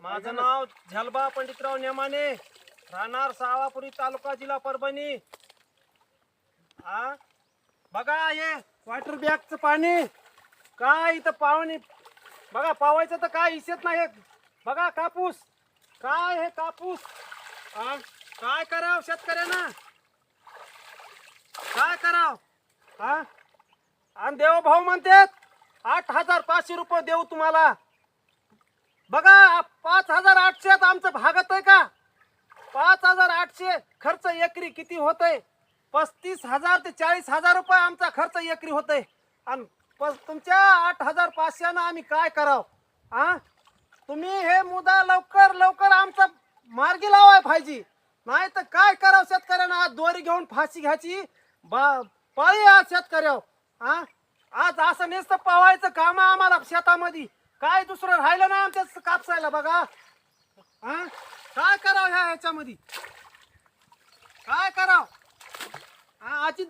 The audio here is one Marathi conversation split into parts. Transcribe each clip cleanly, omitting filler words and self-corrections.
माझं नाव झलबा पंडितराव नेमाने, राहणार सावापुरी, तालुका, जिल्हा परभणी. बघा हे वॉटर बॅगचं पाणी काय इथं पावणी बघा, पावायचं तर काय हिशेत नाही. बघा कापूस, काय हे कापूस. काय करावं शेतकऱ्यांना, काय करावं. आणि देव भाऊ म्हणतात 8,500 रुपये देऊ तुम्हाला. बघा 5,800 आमचं भागत आहे का? 5,800 खर्च एकरी किती होतय? 35,000 ते 40,000 रुपये आमचा खर्च एकरी होतय. आणि तुमच्या 8,500 आम्ही काय करावं? तुम्ही हे मुद्दा लवकर लवकर आमचा मार्गी लावाय पाहिजे, नाही तर काय करावं शेतकऱ्यांना. आज दोरी घेऊन फाशी घ्यायची पाळी आज शेतकऱ्यावर. आज असं नुसतं पवायचं काम आम्हाला शेतामध्ये, काय दुसरं राहिलं नाही आमच्या कापसायला. बघा काय करावं ह्याच्यामध्ये, काय करावं. आजी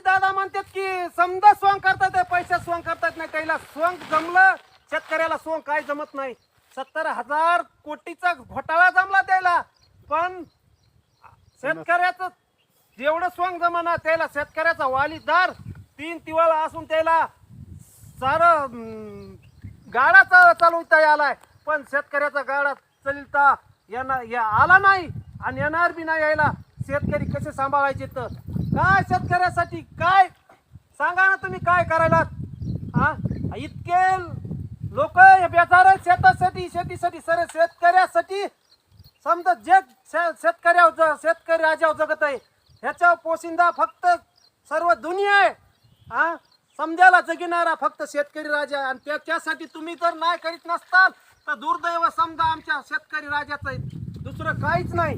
दादा म्हणतात की समजा सोंग करतात, पैसे सोंग करतात नाही. त्याला सोंग जमलं, शेतकऱ्याला सोंग काय जमत नाही. 70,000 कोटीचा घोटाळा जमला त्याला, पण शेतकऱ्याचं जेवढं सोंग जमना त्याला शेतकऱ्याचा वालीदार 3 तिवळ असून त्याला सारं गाडा चालवता आलाय, पण शेतकऱ्याचा गाडा चालता आला नाही आणि येणार बी नाही. यायला शेतकरी कसे सांभाळायचे? तर काय शेतकऱ्यासाठी काय सांगा ना तुम्ही, काय करायला. इतके लोक बेजार आहेत शेतीसाठी सर शेतकऱ्यासाठी. समजा जे शेतकरी राजावर जगत आहे ह्याच्या पोशिंदा फक्त सर्व दुनिया आहे. समजायला जगिणारा फक्त शेतकरी राजा. आणि त्याच्यासाठी तुम्ही जर नाही करीत नसताल तर दुर्दैव समजा आमच्या शेतकरी राजाचं आहे, दुसरं काहीच नाही.